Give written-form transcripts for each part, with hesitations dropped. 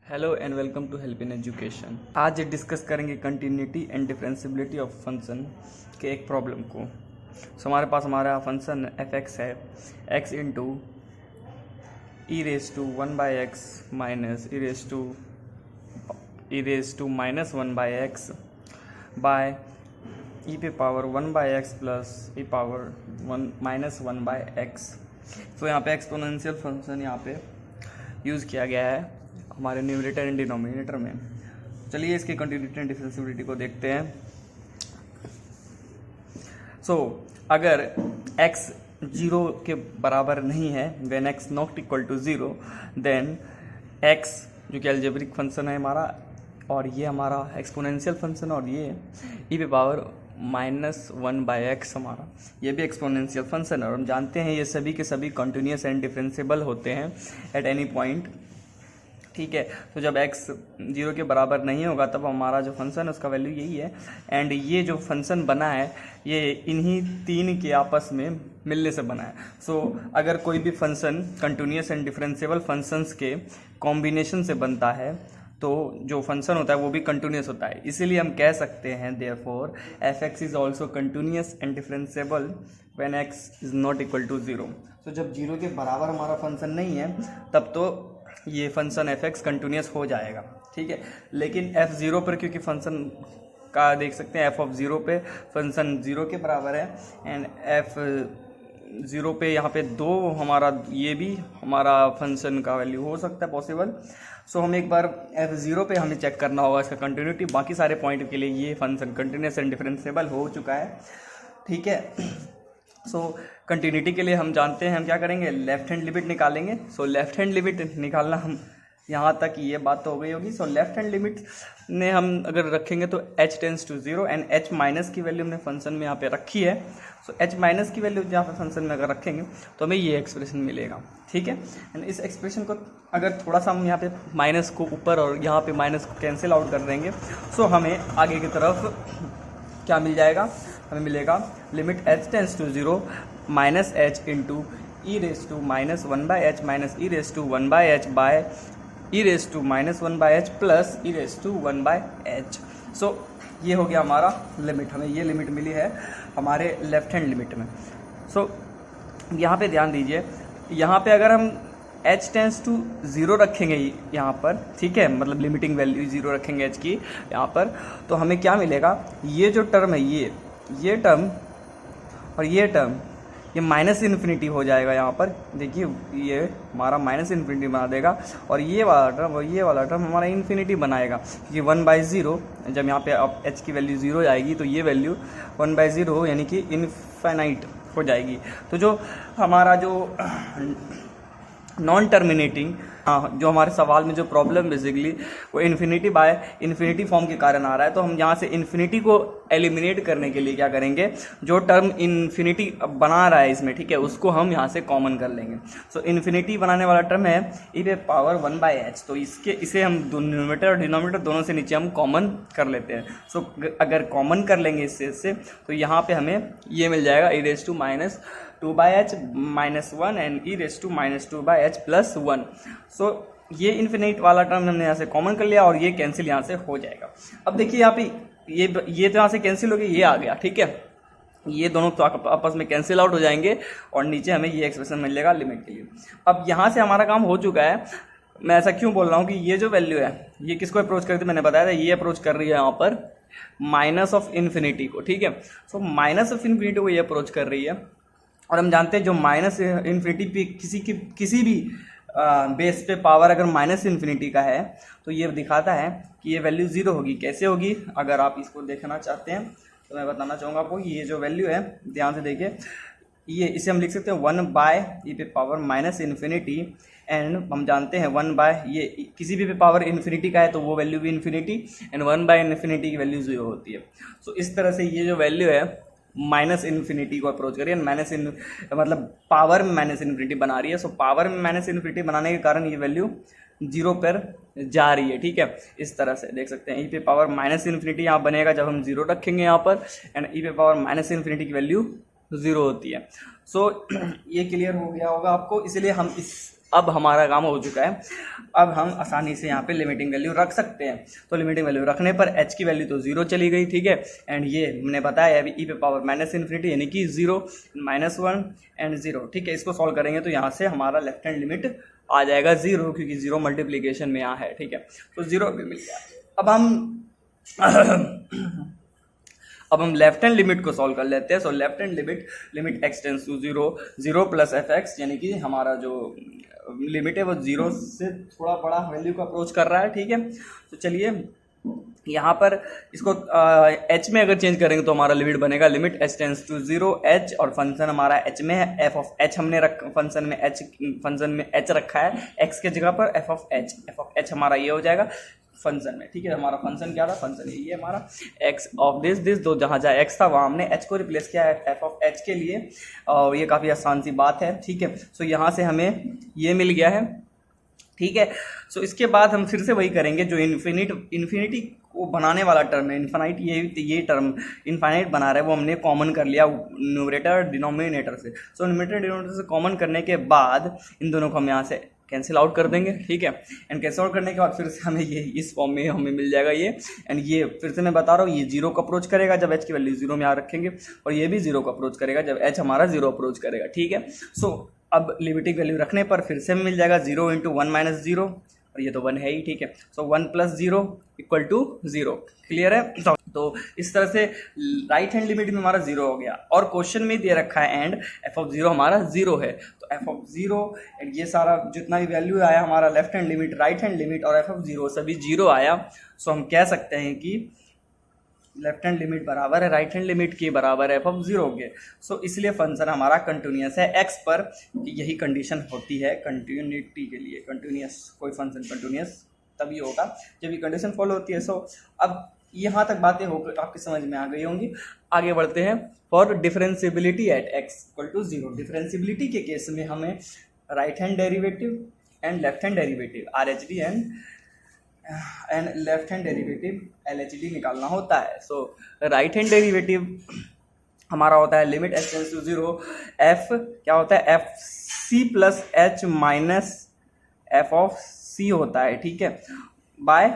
Hello and welcome to help in education. आज discuss करेंगे continuity and differentiability of function के एक problem को। हमारे पास हमारा फंक्शन एफ एक्स है, x into e raise to one by x minus e raise to minus one by x by e पे power one by x plus e power one minus one by x. तो यहाँ पे exponential function यहाँ पे use किया गया है हमारे न्यूमरेटर एंड डिनोमिनेटर में। चलिए इसकी कंटिन्यूटी एंड डिफरेंशिबिलिटी को देखते हैं। अगर x 0 के बराबर नहीं है, when x not equal to 0, then x जो कि अलजेब्रिक फंक्शन है हमारा, और ये हमारा एक्सपोनेंशियल फंक्शन, और ये ई पे power minus one by x हमारा, ये भी एक्सपोनेंशियल फंक्शन है। और हम जानते हैं ये सभी के सभी कंटिन्यूस एंड डिफरेंशिएबल होते हैं एट एनी पॉइंट। ठीक है, तो जब x 0 के बराबर नहीं होगा तब हमारा जो फंक्शन है उसका वैल्यू यही है। एंड ये जो फंक्शन बना है ये इन्हीं तीन के आपस में मिलने से बना है। अगर कोई भी function continuous and differentiable functions के कॉम्बिनेशन से बनता है तो जो फंक्शन होता है वो भी कंटिन्यूस होता है। इसीलिए हम कह सकते हैं therefore f x is also continuous and differentiable when x is not equal to 0। तो जब 0 के बराबर हमारा फंक्शन नहीं है तब तो ये फंक्शन एफ एक्स कंटिन्यूस हो जाएगा। ठीक है, लेकिन एफ 0 पर क्योंकि फंक्शन का देख सकते हैं एफ ऑफ 0 पे फंक्शन 0 के बराबर है, एंड एफ 0 पे यहाँ पे 2 हमारा ये भी हमारा फंक्शन का वैल्यू हो सकता है पॉसिबल। हम एक बार एफ 0 पे हमें चेक करना होगा इसका कंटिन्यूटी। बाकी सारे पॉइंट के लिए ये फंक्शन कंटिन्यूस एंड डिफरेंशिएबल हो चुका है। ठीक है, कंटिन्यूटी के लिए हम जानते हैं हम क्या करेंगे, लेफ्ट हैंड लिमिट निकालेंगे। लेफ्ट हैंड लिमिट निकालना हम यहाँ तक ये बात तो हो गई होगी। लेफ्ट हैंड लिमिट ने हम अगर रखेंगे तो h tends to 0 and h minus की वैल्यू हमने फंक्शन में यहाँ पे रखी है। h माइनस की वैल्यू यहाँ पे फंक्शन में अगर रखेंगे तो हमें ये एक्सप्रेशन मिलेगा। ठीक है, एंड इस एक्सप्रेशन को अगर थोड़ा सा हम यहाँ पे माइनस को ऊपर और यहाँ पे माइनस को कैंसिल आउट कर देंगे हमें आगे की तरफ क्या मिल जाएगा, हमें मिलेगा limit h tends to 0 minus h into e raise to minus one by h minus e raise to one by h by e raise to minus one by h plus e raise to one by h. ये हो गया हमारा limit, हमें ये limit मिली है हमारे left hand limit में। यहाँ पे ध्यान दीजिए, यहाँ पे अगर हम h टेंस टू 0 रखेंगे यहाँ पर, ठीक है, मतलब लिमिटिंग वैल्यू 0 रखेंगे h की यहाँ पर, तो हमें क्या मिलेगा, ये जो टर्म है ये टर्म और ये टर्म ये माइनस इन्फिनिटी हो जाएगा। यहाँ पर देखिए ये हमारा माइनस इन्फिनिटी बना देगा, और ये वाला टर्म और ये वाला टर्म हमारा इन्फिनिटी बनाएगा। ये 1/0 जब यहाँ पे अब h की वैल्यू 0 जाएगी तो ये वैल्यू 1/0 यानी कि इनफाइनाइट हो जाएगी। तो जो हमारा जो नॉन टर्मिनेटिंग, जो हमारे सवाल में जो प्रॉब्लम बेसिकली वो इन्फिनिटी बाय इन्फिनिटी फॉर्म के कारण आ रहा है। तो हम यहाँ से इन्फिनिटी को एलिमिनेट करने के लिए क्या करेंगे, जो टर्म इन्फिनिटी बना रहा है इसमें, ठीक है, उसको हम यहाँ से कॉमन कर लेंगे। इन्फिनिटी बनाने वाला टर्म है ई पे पावर 1/h, तो इसे हम न्यूमरेटर और डिनोमिनेटर दोनों से नीचे हम कॉमन कर लेते हैं। अगर कॉमन कर लेंगे इससे तो यहाँ पे हमें ये मिल जाएगा e raise to minus 2/h minus 1 and e raise to minus 2/h plus 1। ये इन्फिनिट वाला टर्म हमने यहाँ से कॉमन कर लिया और ये कैंसिल यहाँ से हो जाएगा। अब देखिए यहाँ पे ये तो यहाँ से कैंसिल हो गया, ये आ गया। ठीक है, ये दोनों तो आपस में कैंसिल आउट हो जाएंगे और नीचे हमें ये एक्सप्रेशन मिल जाएगा लिमिट के लिए। अब यहाँ से हमारा काम हो चुका है। मैं ऐसा क्यों बोल रहा हूँ कि ये जो वैल्यू है ये किसको अप्रोच करती है, मैंने बताया था ये अप्रोच कर रही है यहाँ पर माइनस ऑफ इन्फिनिटी को। ठीक है, माइनस ऑफ इन्फिनिटी को ये अप्रोच कर रही है, और हम जानते हैं जो माइनस इन्फिनिटी पे किसी भी बेस पे पावर अगर माइनस इन्फिनिटी का है तो ये दिखाता है कि ये वैल्यू 0 होगी। कैसे होगी, अगर आप इसको देखना चाहते हैं तो मैं बताना चाहूँगा आपको। ये जो वैल्यू है ध्यान से देखिए, इसे हम लिख सकते हैं 1 बाय ई पे पावर माइनस इन्फिनिटी, एंड हम जानते हैं 1 बाय ये किसी भी पे पावर इन्फिनिटी का है तो वो वैल्यू भी इन्फिनिटी, एंड 1 बाय इन्फिनिटी की वैल्यू 0 होती है। इस तरह से ये जो वैल्यू है माइनस इन्फिनिटी को अप्रोच करिए, मतलब पावर में माइनस इन्फिनिटी बना रही है। पावर में माइनस इन्फिनिटी बनाने के कारण ये वैल्यू 0 पर जा रही है। ठीक है, इस तरह से देख सकते हैं ई पे पावर माइनस इन्फिनिटी यहाँ बनेगा जब हम 0 रखेंगे यहाँ पर, एंड ई पे पावर माइनस इन्फिनिटी की वैल्यू 0 होती है। ये क्लियर हो गया होगा आपको। इसलिए हम इस अब हमारा काम हो चुका है। अब हम आसानी से यहाँ पे लिमिटिंग वैल्यू रख सकते हैं। तो लिमिटिंग वैल्यू रखने पर h की वैल्यू तो 0 चली गई, ठीक है। एंड ये मैंने बताया अभी e पे पावर माइनस इन्फिनिटी यानी कि 0 -1 एंड 0, ठीक है। इसको सॉल्व करेंगे तो यहाँ से हमारा लेफ्ट हैंड लिमिट आ जाएगा 0, क्योंकि 0 मल्टीप्लीकेशन में यहाँ है, ठीक है। तो 0 भी मिल गया। अब हम लेफ्ट हैंड लिमिट को सॉल्व कर लेते हैं। So left hand limit x tends to 0 plus fx, यानी कि हमारा जो लिमिट है वो 0 से थोड़ा बड़ा वैल्यू को अप्रोच कर रहा है, ठीक है। तो चलिए यहाँ पर इसको h में अगर चेंज करेंगे तो हमारा लिमिट बनेगा limit h tends to 0 h, और फंक्शन हमारा h में है, f ऑफ h हमने फंक्शन में h रखा है x के जगह पर f ऑफ h हमारा ये हो जाएगा फंक्शन में, ठीक है। हमारा फंक्शन क्या था, फंक्शन ये हमारा x ऑफ दिस तो जहाँ x था वहाँ हमने h को रिप्लेस किया है f ऑफ h के लिए, और ये काफ़ी आसान सी बात है, ठीक है। सो यहाँ से हमें ये मिल गया है, ठीक है। सो इसके बाद हम फिर से वही करेंगे जो इन्फिनिटी को बनाने वाला टर्म है, इन्फाइनाइट, ये टर्म इन्फाइनाइट बना रहा है, वो हमने कॉमन कर लिया न्यूमरेटर डिनोमिनेटर से। सो न्यूमरेटर डिनोमिनेटर से कॉमन करने के बाद इन दोनों को हम यहाँ से कैंसिल आउट कर देंगे, ठीक है। एंड कैंसिल आउट करने के बाद फिर से हमें ये इस फॉर्म में हमें मिल जाएगा ये, एंड ये फिर से मैं बता रहा हूँ ये 0 को अप्रोच करेगा जब h की वैल्यू 0 में यहाँ रखेंगे, और ये भी 0 को अप्रोच करेगा जब h हमारा 0 अप्रोच करेगा, ठीक है। सो अब लिमिटिंग वैल्यू रखने पर फिर से मिल जाएगा 0 × 1 - 0, और ये तो 1 है ही, ठीक है। सो 1 + 0 = 0, क्लियर है। तो इस तरह से राइट हैंड लिमिट में हमारा 0 हो गया, और क्वेश्चन में दे रखा है एंड f ऑफ 0 हमारा 0 है, तो f ऑफ 0 एंड ये सारा जितना भी वैल्यू आया हमारा left hand limit, right hand limit और f ऑफ 0 सभी 0 आया। सो हम कह सकते हैं कि लेफ्ट हैंड लिमिट बराबर है राइट हैंड लिमिट के बराबर f ऑफ 0 के। सो इसलिए फंक्शन हमारा कंटिन्यूस है x पर। यही कंडीशन होती है कंटिन्यूटी के लिए, कंटिन्यूस, कोई फंक्शन कंटिन्यूस तभी होगा जब ये कंडीशन फॉलो होती है। सो अब यहाँ तक बातें होकर आपकी समझ में आ गई होंगी। आगे बढ़ते हैं। For differentiability at x = 0, differentiability के केस में हमें right hand derivative and left hand derivative RHD and left hand derivative LHD निकालना होता है। सो राइट हैंड डेरिवेटिव हमारा होता है limit h tends to 0 f क्या होता है fc + h minus f of c होता है, ठीक है, बाय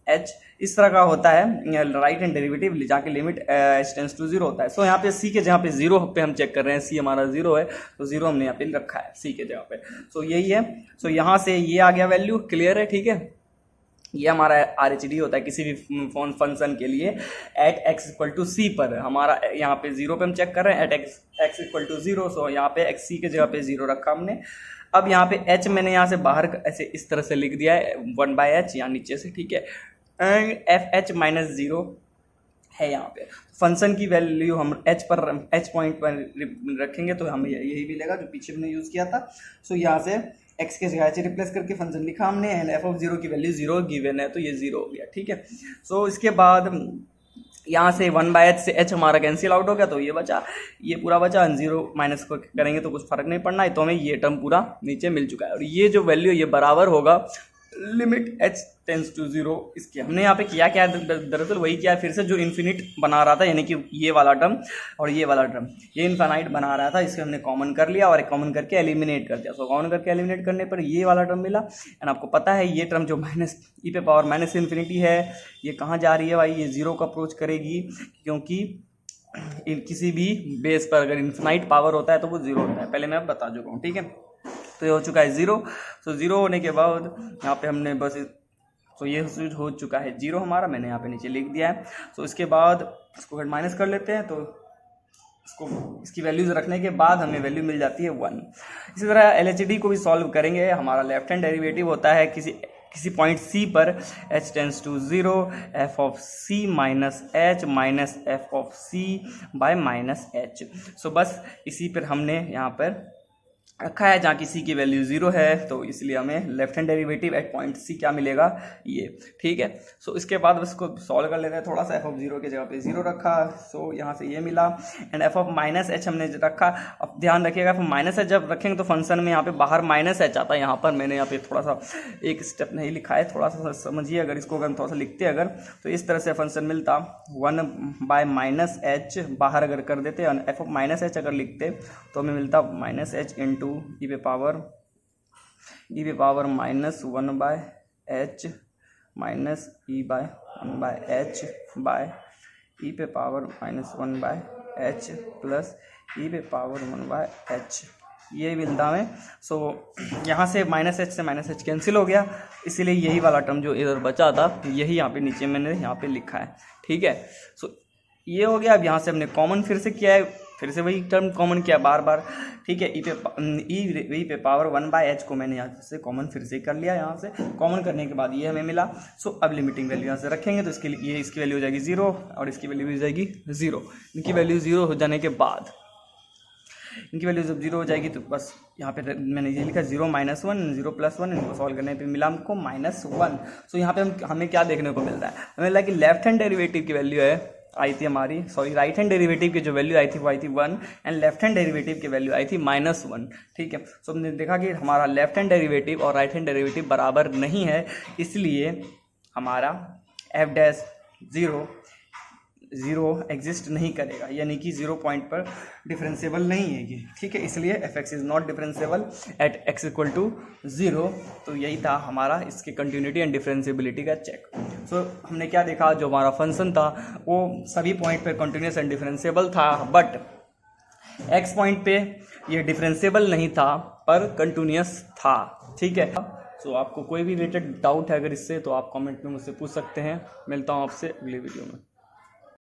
h। इस तरह का होता है राइट हैंड डेरिवेटिव जाके लिमिट h टेंस टू 0 होता है। सो यहाँ पे c के जगह पे 0 पे हम चेक कर रहे हैं, c हमारा 0 है तो 0 हमने यहाँ पे रखा है c के जगह पे। सो यही है। सो यहाँ से ये आ गया वैल्यू, क्लियर है, ठीक है। ये हमारा RHD होता है किसी भी फंक्शन के लिए एट x = c पर। हमारा यहाँ पे 0 पे हम चेक कर रहे हैं एट x = 0, सो यहाँ पे c के जगह पे 0 रखा हमने। अब यहाँ पे h मैंने यहाँ से बाहर ऐसे इस तरह से लिख दिया है 1/h यहाँ नीचे से, ठीक है। एंड fh - 0 है यहाँ पे। फंक्शन की वैल्यू हम h पॉइंट पर रखेंगे तो हमें यही मिलेगा जो पीछे हमने यूज़ किया था। सो यहाँ से x के जगह h रिप्लेस करके फंक्शन लिखा हमने एंड f ऑफ 0 की वैल्यू 0 गिवन है तो ये 0 हो गया, ठीक है। सो इसके बाद यहाँ से 1/h से h हमारा कैंसिल आउट हो गया तो ये बचा, ये पूरा बचा, 0 माइनस को करेंगे तो कुछ फर्क नहीं पड़ना है, तो हमें ये टर्म पूरा नीचे मिल चुका है। और ये जो वैल्यू ये बराबर होगा लिमिट h टेंस टू 0 इसके। हमने यहाँ पे किया क्या, दरअसल वही किया, फिर से जो इन्फिनिट बना रहा था यानी कि ये वाला टर्म और ये वाला टर्म, ये इन्फाइनाइट बना रहा था, इसे हमने कॉमन कर लिया और कॉमन करके एलिमिनेट कर दिया। सो कॉमन करके एलिमिनेट करने पर ये वाला टर्म मिला। एंड आपको पता है ये टर्म जो e पे पावर माइनस इन्फिनिटी है ये कहाँ जा रही है भाई, ये 0 को अप्रोच करेगी, क्योंकि किसी भी बेस पर अगर इन्फिनाइट पावर होता है तो वो 0 होता है, पहले मैं बता चुका हूँ, ठीक है। तो ये हो चुका है 0। सो 0 होने के बाद यहाँ पे हमने बस, तो ये हो चुका है 0 हमारा, मैंने यहाँ पे नीचे लिख दिया है। तो इसके बाद इसको माइनस कर लेते हैं, तो इसकी वैल्यूज रखने के बाद हमें वैल्यू मिल जाती है 1। इसी तरह LHD को भी सॉल्व करेंगे। हमारा लेफ्ट हैंड डेरिवेटिव होता है किसी पॉइंट C पर h tends to 0 f of c minus h minus f of c by minus h। So बस इसी पर हमने यहाँ पर रखा है जहाँ की c की वैल्यू 0 है, तो इसलिए हमें left hand derivative eight point c क्या मिलेगा, ये, ठीक है। सो इसके बाद इसको सॉल्व कर लेते हैं थोड़ा सा। f ऑफ 0 के जगह पे 0 रखा, सो यहाँ से ये मिला and f of minus h हमने रखा। अब ध्यान रखिएगा f माइनस h जब रखेंगे तो फंक्शन में यहाँ पे बाहर माइनस h आता है। यहाँ पर मैंने यहाँ पे थोड़ा सा एक स्टेप नहीं लिखा है, थोड़ा सा समझिए। अगर इसको अगर थोड़ा सा लिखते अगर तो इस तरह से फंक्शन मिलता 1/-h बाहर अगर कर देते f ऑफ माइनस h अगर लिखते तो हमें मिलता -h इंटू e पे पावर ई पे power minus 1/h minus e by 1/h by e पे पावर माइनस 1/h प्लस ई पे पावर 1/h, ये मिलता है। सो यहाँ से माइनस एच से माइनस एच कैंसिल हो गया, इसीलिए यही वाला टर्म जो इधर बचा था यही यहाँ पे नीचे मैंने यहाँ पे लिखा है। ठीक है, सो ये हो गया। अब यहाँ से हमने कॉमन फिर से किया है, फिर से वही टर्म कॉमन किया बार बार। ठीक है, ई पे पावर 1/h को मैंने यहाँ से कॉमन फिर से कर लिया। यहाँ से कॉमन करने के बाद ये हमें मिला। सो अब लिमिटिंग वैल्यू यहाँ से रखेंगे तो इसके लिए इसकी वैल्यू हो जाएगी 0 और इसकी वैल्यू हो जाएगी 0। इनकी वैल्यू 0 हो जाने के बाद, इनकी वैल्यू जब 0 हो जाएगी तो बस यहाँ पे मैंने ये लिखा 0 -1 0 +1, इनको सॉल्व करने पे मिला हमको -1। सो यहाँ पे हमें क्या देखने को मिलता है, हमें लगा कि लेफ्ट हैंड डेरिवेटिव की वैल्यू आई थी हमारी, सॉरी राइट हैंड डेरिवेटिव की जो वैल्यू आई थी वो आई थी 1 एंड लेफ्ट हैंड डेरिवेटिव की वैल्यू आई थी -1। ठीक है, सो हमने देखा कि हमारा लेफ्ट हैंड डेरिवेटिव और राइट हैंड डेरिवेटिव बराबर नहीं है, इसलिए हमारा f डैश 0 एग्जिस्ट नहीं करेगा, यानी कि 0 पॉइंट पर डिफरेंशिएबल नहीं है ये। ठीक है, इसलिए f x is not differentiable at x equal to 0। तो यही था हमारा इसके कंटिन्यूटी एंड डिफरेंशिएबिलिटी का चेक। सो हमने क्या देखा, जो हमारा फंक्शन था वो सभी पॉइंट पर कंटिन्यूस एंड डिफरेंशिएबल था, बट x पॉइंट पे ये डिफरेंशिएबल नहीं था पर कंटिन्यूस था। ठीक है, सो आपको कोई भी रिलेटेड डाउट है अगर इससे, तो आप कमेंट में मुझसे पूछ सकते हैं। मिलता हूँ आपसे अगली वीडियो में।